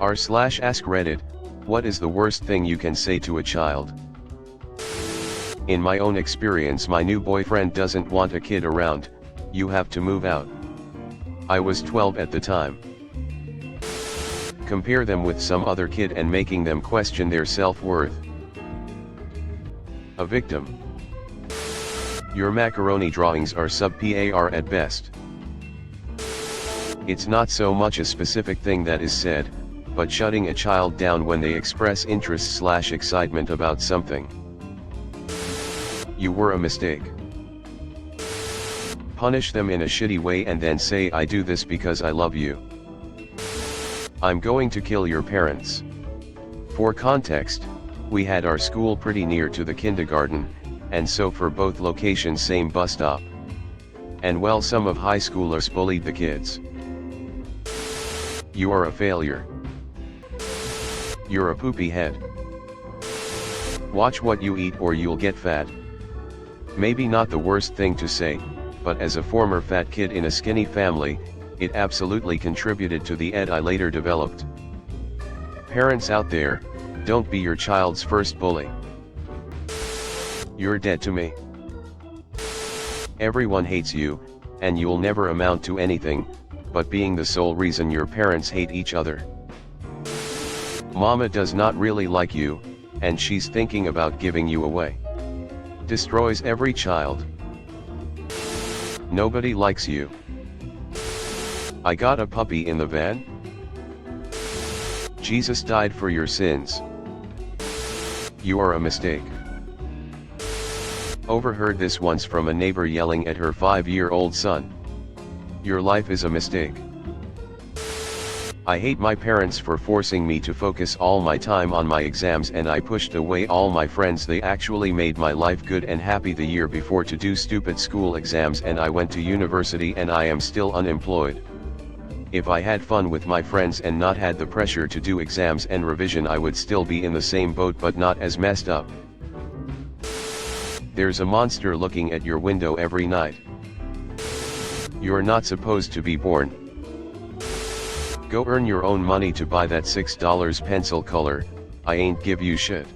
r/AskReddit, what is the worst thing you can say to a child? In my own experience, my new boyfriend doesn't want a kid around, you have to move out. I was 12 at the time. Compare them with some other kid and making them question their self-worth. A victim. Your macaroni drawings are sub-par at best. It's not so much a specific thing that is said, but shutting a child down when they express interest/excitement about something. You were a mistake. Punish them in a shitty way and then say, I do this because I love you. I'm going to kill your parents. For context, we had our school pretty near to the kindergarten, and so for both locations same bus stop. And well, some of high schoolers bullied the kids. You are a failure. You're a poopy head. Watch what you eat or you'll get fat. Maybe not the worst thing to say, but as a former fat kid in a skinny family, it absolutely contributed to the ed I later developed. Parents out there, don't be your child's first bully. You're dead to me. Everyone hates you, and you'll never amount to anything, but being the sole reason your parents hate each other. Mama does not really like you, and she's thinking about giving you away. Destroys every child. Nobody likes you. I got a puppy in the van. Jesus died for your sins. You are a mistake. Overheard this once from a neighbor yelling at her 5-year-old son. Your life is a mistake. I hate my parents for forcing me to focus all my time on my exams, and I pushed away all my friends. They actually made my life good and happy the year before to do stupid school exams, and I went to university and I am still unemployed. If I had fun with my friends and not had the pressure to do exams and revision, I would still be in the same boat, but not as messed up. There's a monster looking at your window every night. You're not supposed to be born. Go earn your own money to buy that $6 pencil color, I ain't give you shit.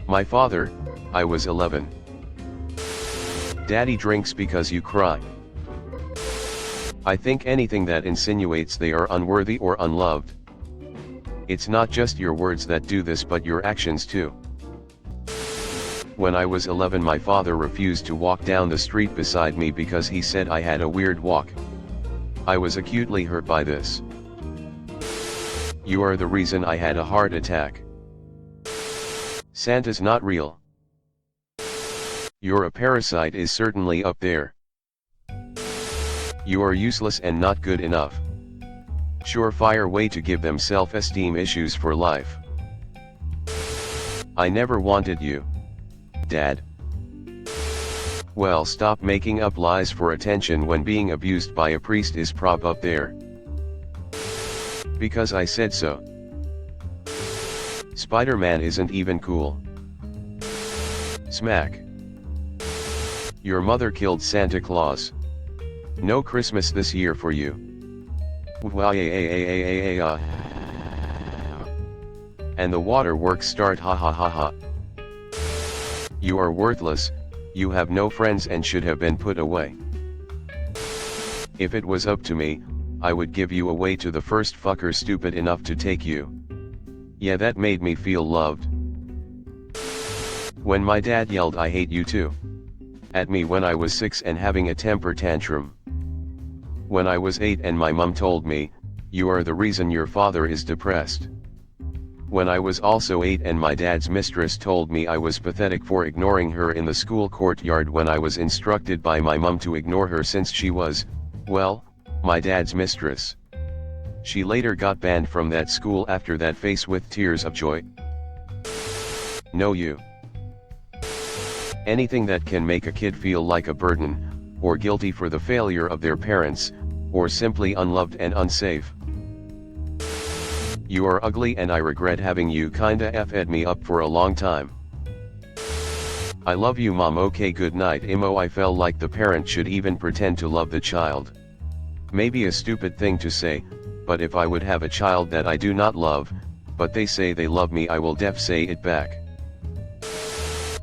My father, I was 11. Daddy drinks because you cry. I think anything that insinuates they are unworthy or unloved. It's not just your words that do this, but your actions too. When I was 11, my father refused to walk down the street beside me because he said I had a weird walk. I was acutely hurt by this. You are the reason I had a heart attack. Santa's not real. You're a parasite is certainly up there. You are useless and not good enough. Surefire way to give them self-esteem issues for life. I never wanted you, Dad. Well, stop making up lies for attention when being abused by a priest is prop up there. Because I said so. Spider-Man isn't even cool. Smack. Your mother killed Santa Claus. No Christmas this year for you. And the waterworks start, ha ha ha ha. You are worthless, you have no friends and should have been put away. If it was up to me, I would give you away to the first fucker stupid enough to take you. Yeah, that made me feel loved. When my dad yelled I hate you too at me when I was 6 and having a temper tantrum. When I was 8 and my mum told me, you are the reason your father is depressed. When I was also 8 and my dad's mistress told me I was pathetic for ignoring her in the school courtyard when I was instructed by my mum to ignore her since she was, well, my dad's mistress. She later got banned from that school after that. Face with tears of joy. No, you. Anything that can make a kid feel like a burden, or guilty for the failure of their parents, or simply unloved and unsafe. You are ugly and I regret having you kinda F'd me up for a long time. I love you, Mom. Okay, good night. I felt like the parent should even pretend to love the child. Maybe a stupid thing to say, but but if I would have a child that I do not love, but they say they love me, I will def say it back.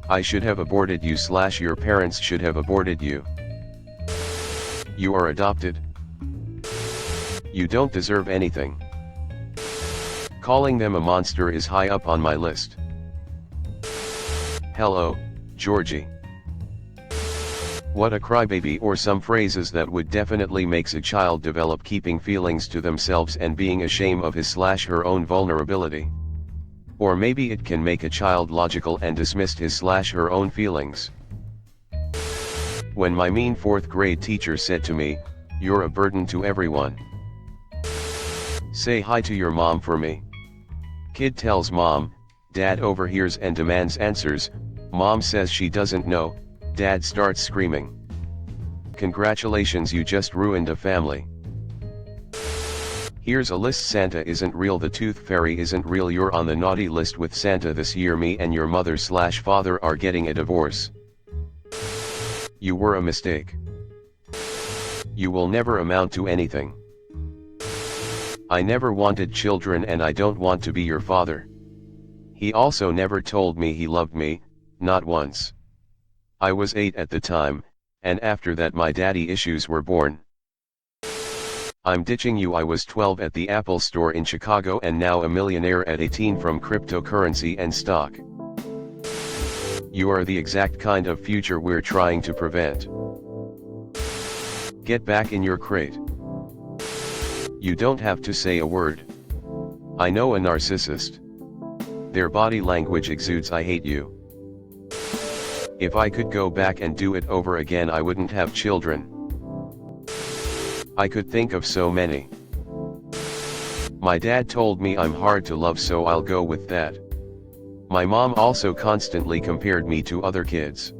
I should have aborted you / your parents should have aborted you. You are adopted. You don't deserve anything. Calling them a monster is high up on my list. Hello, Georgie. What a crybaby, or some phrases that would definitely makes a child develop keeping feelings to themselves and being ashamed of his / her own vulnerability. Or maybe it can make a child logical and dismissed his / her own feelings. When my mean 4th grade teacher said to me, "You're a burden to everyone. Say hi to your mom for me." Kid tells mom, dad overhears and demands answers. Mom says she doesn't know. Dad starts screaming. Congratulations, you just ruined a family. Here's a list. Santa isn't real. The tooth fairy isn't real. You're on the naughty list with Santa this year. Me and your mother / father are getting a divorce. You were a mistake. You will never amount to anything. I never wanted children and I don't want to be your father. He also never told me he loved me, not once. I was 8 at the time, and after that my daddy issues were born. I'm ditching you. I was 12 at the Apple store in Chicago and now a millionaire at 18 from cryptocurrency and stock. You are the exact kind of future we're trying to prevent. Get back in your crate. You don't have to say a word. I know a narcissist. Their body language exudes I hate you. If I could go back and do it over again, I wouldn't have children. I could think of so many. My dad told me I'm hard to love, so I'll go with that. My mom also constantly compared me to other kids.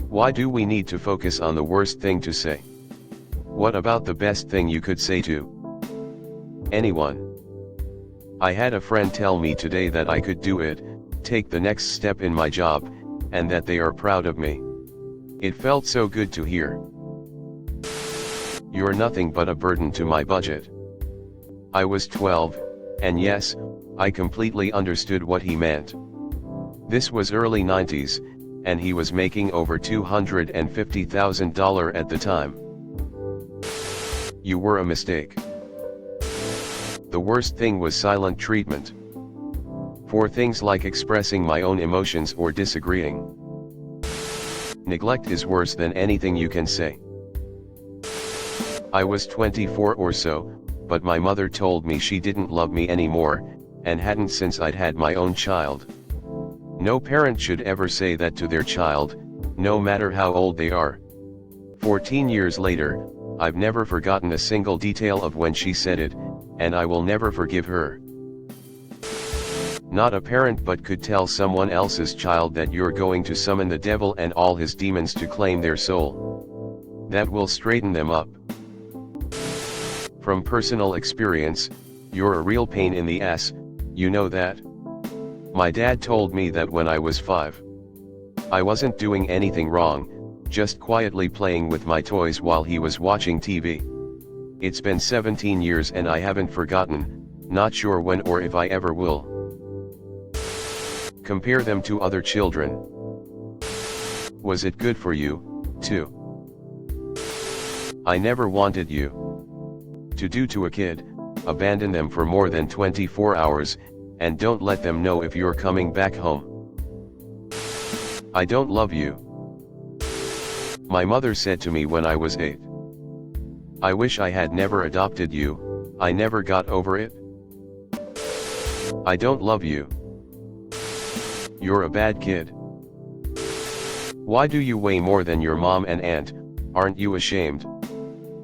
Why do we need to focus on the worst thing to say? What about the best thing you could say to anyone? I had a friend tell me today that I could do it, take the next step in my job, and that they are proud of me. It felt so good to hear. You're nothing but a burden to my budget. I was 12, and yes, I completely understood what he meant. This was early 90s, and he was making over $250,000 at the time. You were a mistake. The worst thing was silent treatment. For things like expressing my own emotions or disagreeing. Neglect is worse than anything you can say. I was 24 or so, but my mother told me she didn't love me anymore, and hadn't since I'd had my own child. No parent should ever say that to their child, no matter how old they are. 14 years later, I've never forgotten a single detail of when she said it, and I will never forgive her. Not a parent but could tell someone else's child that you're going to summon the devil and all his demons to claim their soul. That will straighten them up. From personal experience, you're a real pain in the ass, you know that? My dad told me that when I was 5. I wasn't doing anything wrong, just quietly playing with my toys while he was watching TV. It's been 17 years and I haven't forgotten, not sure when or if I ever will. Compare them to other children. Was it good for you, too? I never wanted you to do to a kid, abandon them for more than 24 hours, and don't let them know if you're coming back home. I don't love you. My mother said to me when I was 8. I wish I had never adopted you, I never got over it. I don't love you. You're a bad kid. Why do you weigh more than your mom and aunt, aren't you ashamed?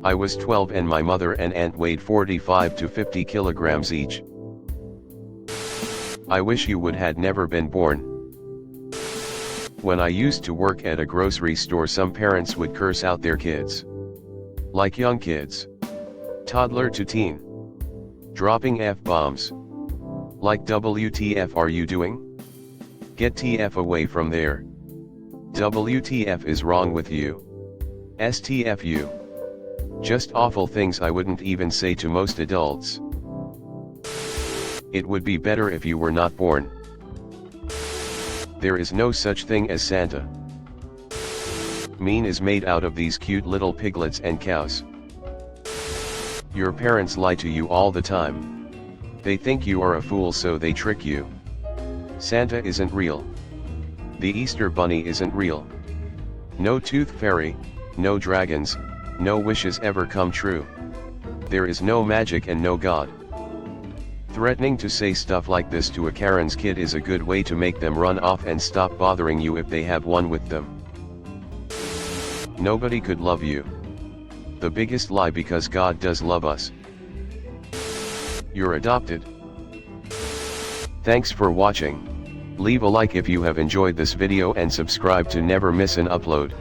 I was 12 and my mother and aunt weighed 45 to 50 kilograms each. I wish you would had never been born. When I used to work at a grocery store, some parents would curse out their kids. Like young kids. Toddler to teen. Dropping F-bombs. Like WTF are you doing? Get TF away from there. WTF is wrong with you? STFU. Just awful things I wouldn't even say to most adults. It would be better if you were not born. There is no such thing as Santa. Mean is made out of these cute little piglets and cows. Your parents lie to you all the time. They think you are a fool, so they trick you. Santa isn't real. The Easter Bunny isn't real. No tooth fairy, no dragons, no wishes ever come true. There is no magic and no God. Threatening to say stuff like this to a Karen's kid is a good way to make them run off and stop bothering you if they have one with them. Nobody could love you. The biggest lie, because God does love us. You're adopted. Thanks for watching. Leave a like if you have enjoyed this video and subscribe to never miss an upload.